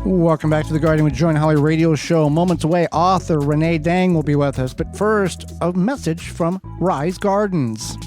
Welcome back to the Garden with Joy and Holly radio show. Moments away, author Renee Dang will be with us. But first, a message from Rise Gardens.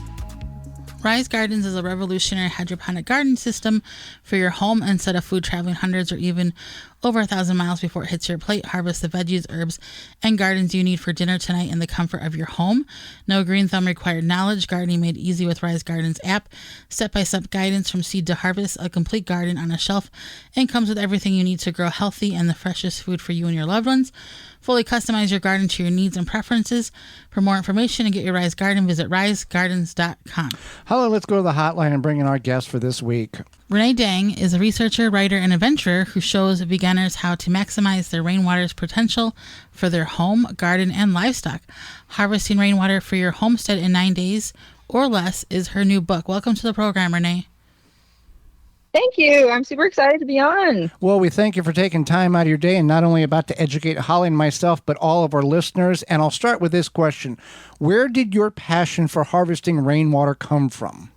Rise Gardens is a revolutionary hydroponic garden system for your home. Instead of food traveling hundreds or even over 1,000 miles before it hits your plate, harvest the veggies, herbs, and gardens you need for dinner tonight in the comfort of your home. No green thumb required knowledge. Gardening made easy with Rise Gardens app. Step-by-step guidance from seed to harvest. A complete garden on a shelf, and comes with everything you need to grow healthy and the freshest food for you and your loved ones. Fully customize your garden to your needs and preferences. For more information and get your Rise Garden, visit risegardens.com. Hello, let's go to the hotline and bring in our guest for this week. Renee Dang is a researcher, writer, and adventurer who shows beginners how to maximize their rainwater's potential for their home, garden, and livestock. Harvesting Rainwater for Your Homestead in 9 Days or Less is her new book. Welcome to the program, Renee. Thank you. I'm super excited to be on. Well, we thank you for taking time out of your day and not only about to educate Holly and myself, but all of our listeners. And I'll start with this question. Where did your passion for harvesting rainwater come from?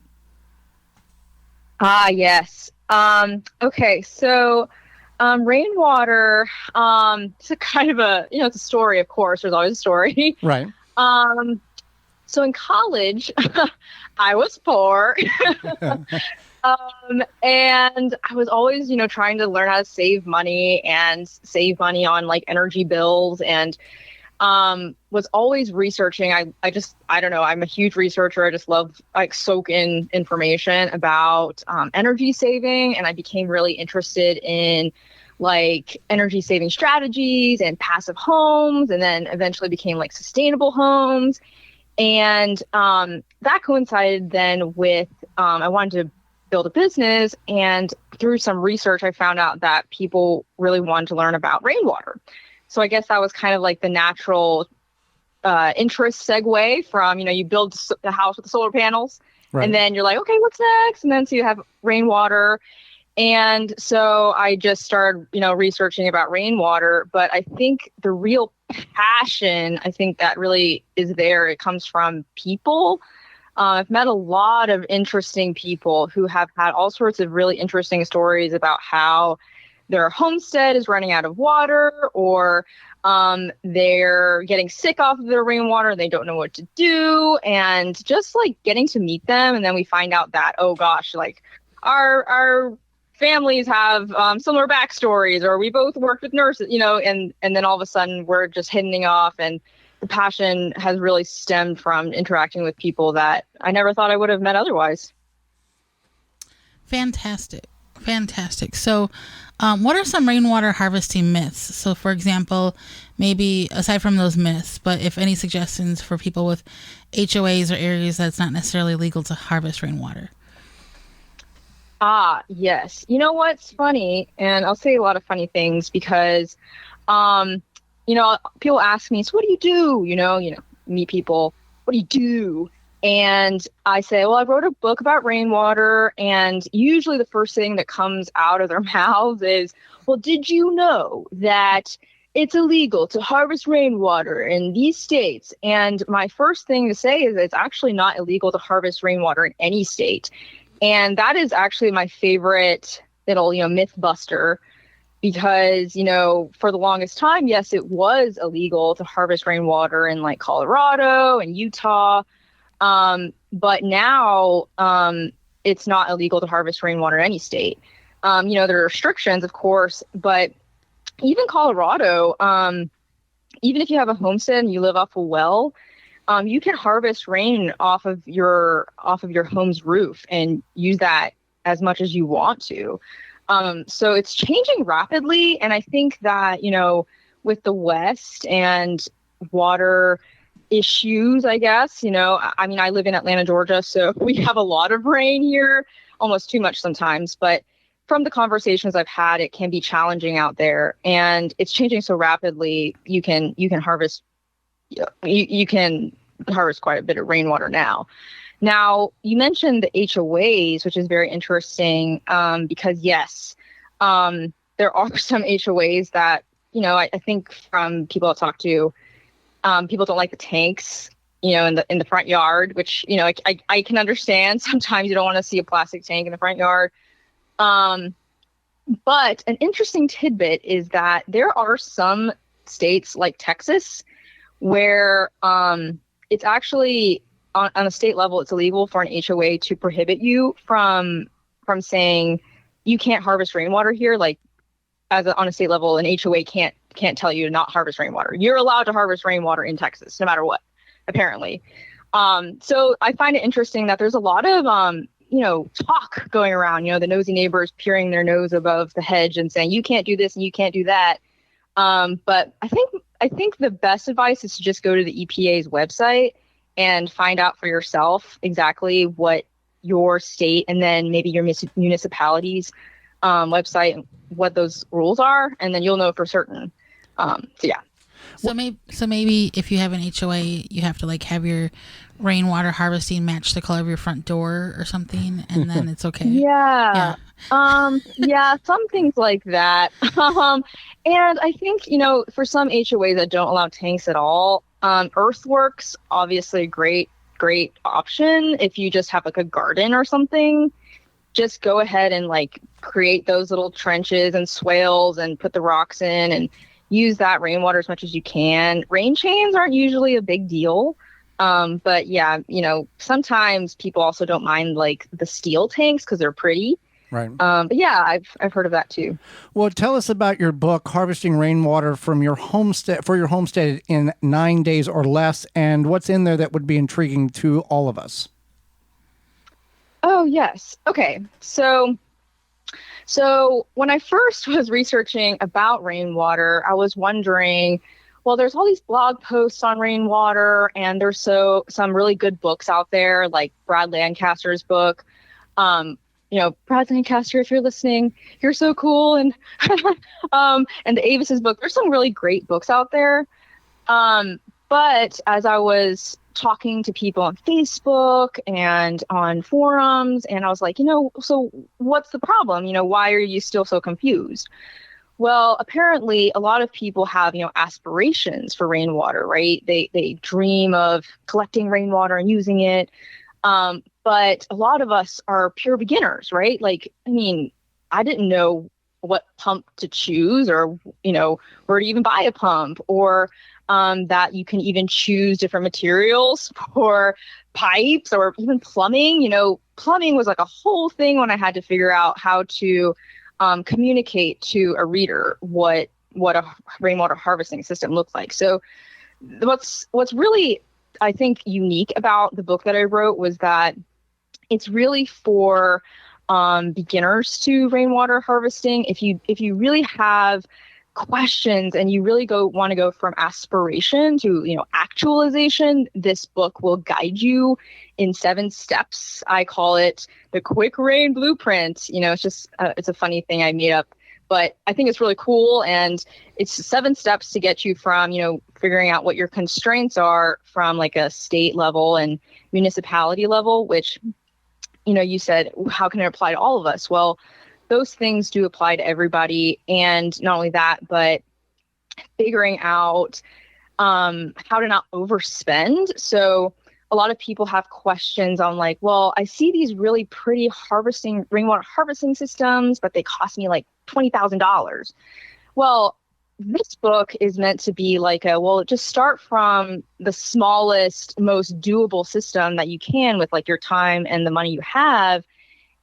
Yes. Okay. So, rainwater, it's a kind of a, it's a story, of course. There's always a story. Right. So in college, I was poor. And I was always, trying to learn how to save money on like energy bills, and was always researching. I don't know, I'm a huge researcher. I just love soak in information about energy saving, and I became really interested in energy saving strategies and passive homes, and then eventually became sustainable homes. And that coincided then with I wanted to build a business, and through some research I found out that people really wanted to learn about rainwater. So I guess that was kind of the natural interest segue from, you build the house with the solar panels, right, and then you're like, okay, what's next? And then so you have rainwater. And so I just started, researching about rainwater. But I think the real passion, I think that really is there. It comes from people. I've met a lot of interesting people who have had all sorts of really interesting stories about how their homestead is running out of water, or they're getting sick off of their rainwater and they don't know what to do. And just getting to meet them. And then we find out that, oh gosh, our families have similar backstories, or we both worked with nurses, and then all of a sudden we're just hitting off, and the passion has really stemmed from interacting with people that I never thought I would have met otherwise. Fantastic. So what are some rainwater harvesting myths? So for example, maybe aside from those myths, but if any suggestions for people with HOAs or areas that's not necessarily legal to harvest rainwater. Yes. You know what's funny? And I'll say a lot of funny things because, people ask me, so what do you do? Meet people, what do you do? And I say, well, I wrote a book about rainwater. And usually the first thing that comes out of their mouths is, well, did you know that it's illegal to harvest rainwater in these states? And my first thing to say is it's actually not illegal to harvest rainwater in any state. And that is actually my favorite little, myth buster, because, for the longest time, yes, it was illegal to harvest rainwater in Colorado and Utah. But now it's not illegal to harvest rainwater in any state. There are restrictions, of course, but even Colorado, even if you have a homestead and you live off a well, you can harvest rain off of your home's roof and use that as much as you want to. So it's changing rapidly. And I think that, with the West and water issues, I guess, I live in Atlanta, Georgia, so we have a lot of rain here, almost too much sometimes. But from the conversations I've had, it can be challenging out there, and it's changing so rapidly. You can harvest quite a bit of rainwater now. Now, you mentioned the HOAs, which is very interesting because, yes, there are some HOAs that, I think from people I've talked to, people don't like the tanks, in the front yard, which, I can understand. Sometimes you don't want to see a plastic tank in the front yard. But an interesting tidbit is that there are some states like Texas where it's actually on a state level, it's illegal for an HOA to prohibit you from saying you can't harvest rainwater here. Like on a state level, an HOA can't tell you to not harvest rainwater. You're allowed to harvest rainwater in Texas, no matter what, apparently. So I find it interesting that there's a lot of talk going around, the nosy neighbors peering their nose above the hedge and saying, you can't do this and you can't do that. But I think the best advice is to just go to the EPA's website and find out for yourself exactly what your state and then maybe your municipality's website, what those rules are, and then you'll know for certain. So yeah. So maybe if you have an HOA, you have to like have your rainwater harvesting match the color of your front door or something, and then it's okay. Yeah. Yeah, some things like that. And I think, for some HOAs that don't allow tanks at all, earthworks, obviously a great option. If you just have like a garden or something, just go ahead and like create those little trenches and swales and put the rocks in and use that rainwater as much as you can. Rain chains aren't usually a big deal. But yeah, sometimes people also don't mind like the steel tanks because they're pretty. Right. But yeah, I've heard of that too. Well, tell us about your book, Harvesting Rainwater from Your Homestead for Your Homestead in 9 Days or Less, and what's in there that would be intriguing to all of us. Oh, yes. Okay. So when I first was researching about rainwater, I was wondering, well, there's all these blog posts on rainwater, and there's some really good books out there, like Brad Lancaster's book. Brad Lancaster, if you're listening, you're so cool. And and the Avis's book, there's some really great books out there. But as I was talking to people on Facebook and on forums, and I was like, so what's the problem? Why are you still so confused? Well, apparently a lot of people have, aspirations for rainwater, right? They dream of collecting rainwater and using it. But a lot of us are pure beginners, right? Like, I didn't know what pump to choose or, where to even buy a pump or that you can even choose different materials for pipes or even plumbing. Plumbing was like a whole thing when I had to figure out how to communicate to a reader what a rainwater harvesting system looked like. So what's really, I think, unique about the book that I wrote was that it's really for beginners to rainwater harvesting. If you really have questions and you really want to go from aspiration to actualization, this book will guide you in 7 steps. I call it the quick rain blueprint. It's just it's a funny thing I made up, but I think it's really cool, and it's 7 steps to get you from figuring out what your constraints are from like a state level and municipality level, which you said, how can it apply to all of us? Well, those things do apply to everybody. And not only that, but figuring out how to not overspend. So a lot of people have questions on like, well, I see these really pretty rainwater harvesting systems, but they cost me like $20,000. Well, this book is meant to be like just start from the smallest, most doable system that you can with like your time and the money you have,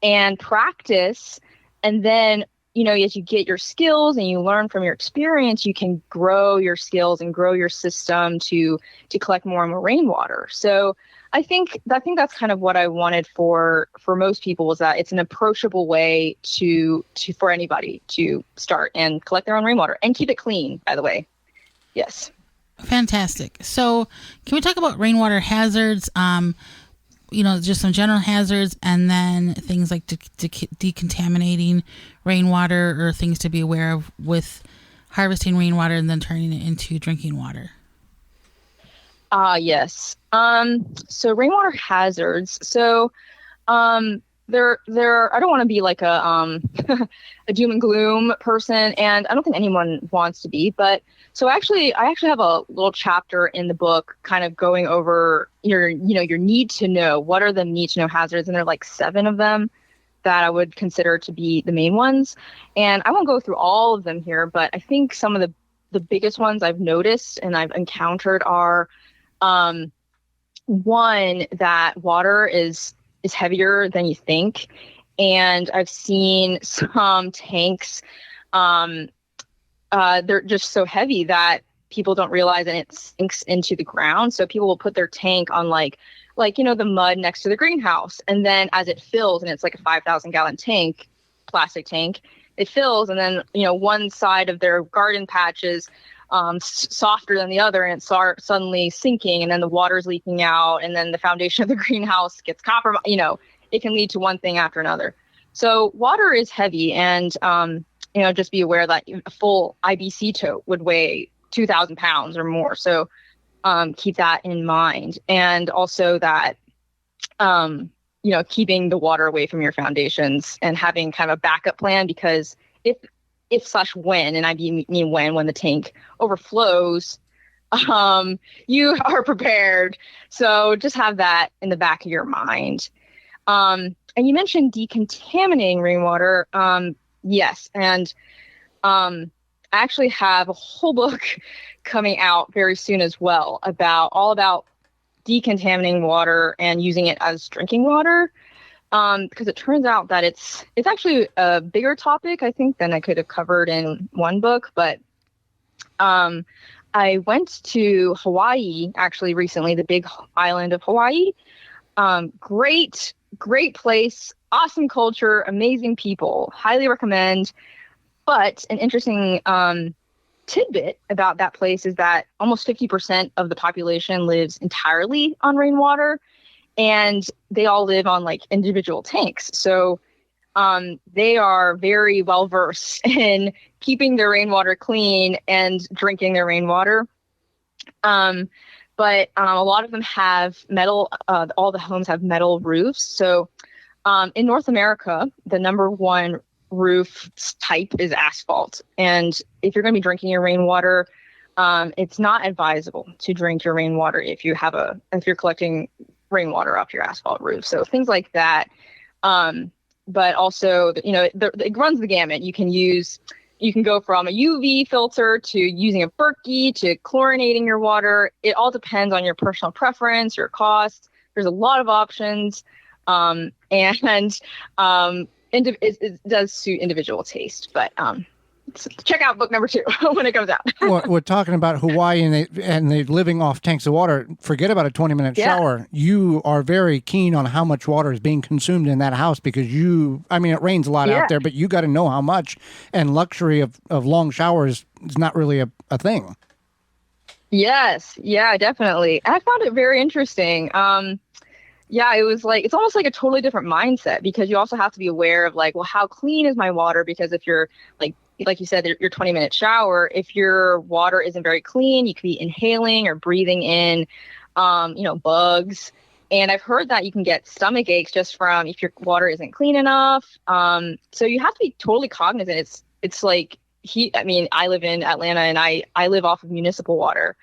and practice. And then, as you get your skills and you learn from your experience, you can grow your skills and grow your system to collect more and more rainwater. So I think that's kind of what I wanted for most people, was that it's an approachable way for anybody to start and collect their own rainwater and keep it clean, by the way. Yes. Fantastic. So can we talk about rainwater hazards? Just some general hazards, and then things like decontaminating rainwater, or things to be aware of with harvesting rainwater and then turning it into drinking water. Yes. So rainwater hazards. So there I don't want to be like a a doom and gloom person, and I don't think anyone wants to be, but so I actually have a little chapter in the book kind of going over your need to know. What are the need to know hazards? And there are like 7 of them. that I would consider to be the main ones. And I won't go through all of them here, but I think some of the biggest ones I've noticed and I've encountered are one, that water is heavier than you think. And I've seen some tanks, they're just so heavy that people don't realize, and it sinks into the ground. So people will put their tank on like the mud next to the greenhouse, and then as it fills, and it's like a 5,000-gallon tank, plastic tank, it fills, and then one side of their garden patch is softer than the other, and it starts suddenly sinking, and then the water's leaking out, and then the foundation of the greenhouse gets compromised. It can lead to one thing after another. So water is heavy, and just be aware that a full IBC tote would weigh 2,000 pounds or more. So keep that in mind. And also that, keeping the water away from your foundations and having kind of a backup plan, because if/when, and I mean when the tank overflows, you are prepared. So just have that in the back of your mind. And you mentioned decontaminating rainwater. Yes. And I actually have a whole book coming out very soon as well about decontaminating water and using it as drinking water. Because it turns out that it's actually a bigger topic, I think, than I could have covered in one book. But I went to Hawaii actually recently, the big island of Hawaii. Great place, awesome culture, amazing people, highly recommend. But an interesting tidbit about that place is that almost 50% of the population lives entirely on rainwater, and they all live on like individual tanks. So they are very well versed in keeping their rainwater clean and drinking their rainwater. But a lot of them have metal, all the homes have metal roofs. So in North America, the number one roof type is asphalt. And if you're going to be drinking your rainwater, it's not advisable to drink your rainwater if you're collecting rainwater off your asphalt roof. So things like that. But also, it runs the gamut. You can go from a UV filter to using a Berkey to chlorinating your water. It all depends on your personal preference, your costs. There's a lot of options. It does suit individual taste, but check out book number 2 when it comes out. Well, we're talking about Hawaii and they living off tanks of water. Forget about a 20-minute shower. You are very keen on how much water is being consumed in that house because it rains a lot out there, but you got to know how much, and luxury of long showers is not really a thing. Yes. Yeah, definitely. I found it very interesting. It was like, it's almost like a totally different mindset, because you also have to be aware of like, well, how clean is my water? Because if you're like you said, your 20-minute shower, if your water isn't very clean, you could be inhaling or breathing in, bugs. And I've heard that you can get stomach aches just from if your water isn't clean enough. So you have to be totally cognizant. It's like I live in Atlanta, and I live off of municipal water.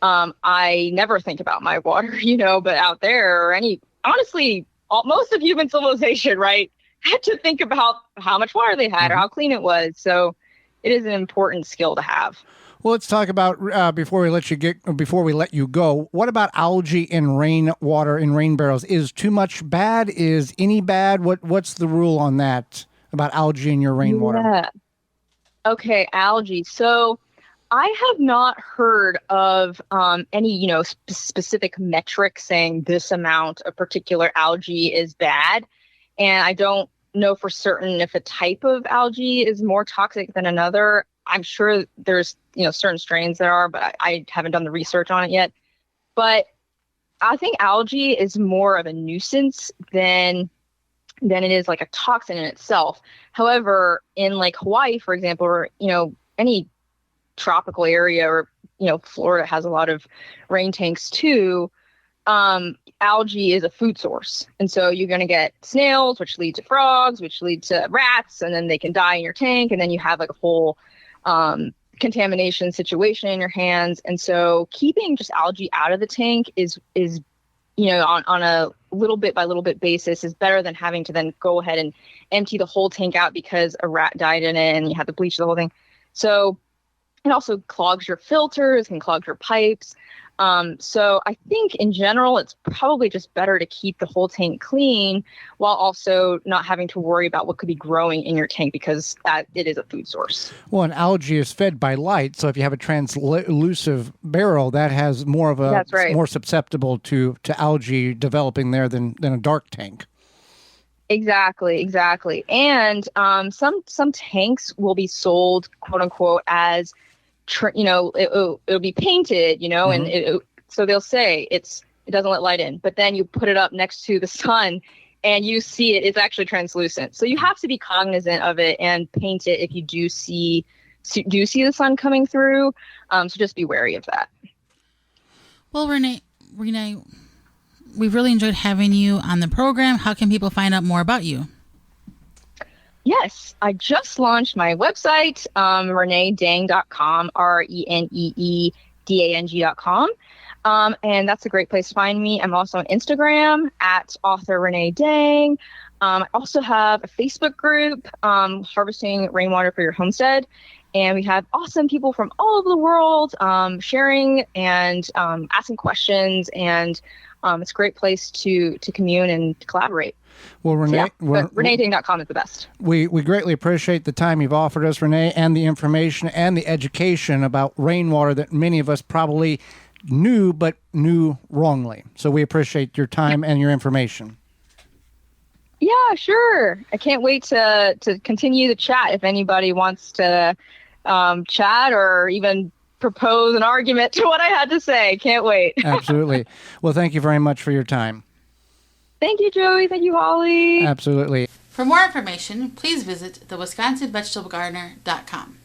I never think about my water, but out there, honestly, most of human civilization, right, had to think about how much water they had or how clean it was. So it is an important skill to have. Well, let's talk about before we let you go. What about algae in rainwater in rain barrels? Is too much bad? Is any bad? What's the rule on that about algae in your rainwater? Yeah. Okay, algae. So I have not heard of any, specific metric saying this amount of particular algae is bad. And I don't know for certain if a type of algae is more toxic than another. I'm sure there's, certain strains there are, but I haven't done the research on it yet. But I think algae is more of a nuisance than it is like a toxin in itself. However, in like Hawaii, for example, or, any tropical area, or, Florida has a lot of rain tanks too. Algae is a food source. And so you're going to get snails, which lead to frogs, which lead to rats, and then they can die in your tank. And then you have like a whole contamination situation in your hands. And so keeping just algae out of the tank is on a little bit by little bit basis is better than having to then go ahead and empty the whole tank out because a rat died in it and you have to bleach the whole thing. So it also clogs your filters, can clog your pipes. So I think in general, it's probably just better to keep the whole tank clean while also not having to worry about what could be growing in your tank because it is a food source. Well, an algae is fed by light. So if you have a translucent barrel, that has more of a, That's right. more susceptible to algae developing there than a dark tank. Exactly. And some tanks will be sold, quote unquote, as it'll be painted, and so they'll say it doesn't let light in, but then you put it up next to the sun and you see it's actually translucent. So you have to be cognizant of it and paint it if you do see the sun coming through. So just be wary of that. Well, Renee, we've really enjoyed having you on the program. How can people find out more about you? Yes, I just launched my website, reneedang.com, RENEEDANG.com. And that's a great place to find me. I'm also on Instagram at author Renee Dang. I also have a Facebook group, Harvesting Rainwater for Your Homestead. And we have awesome people from all over the world sharing and asking questions. And it's a great place to commune and to collaborate. Well, Renee, ReneeDang.com is the best. We greatly appreciate the time you've offered us, Renee, and the information and the education about rainwater that many of us probably knew, but knew wrongly. So we appreciate your time and your information. Yeah, sure. I can't wait to continue the chat if anybody wants to chat or even propose an argument to what I had to say. Can't wait. Absolutely. Well, thank you very much for your time. Thank you, Joey. Thank you, Holly. Absolutely. For more information, please visit thewisconsinvegetablegardener.com.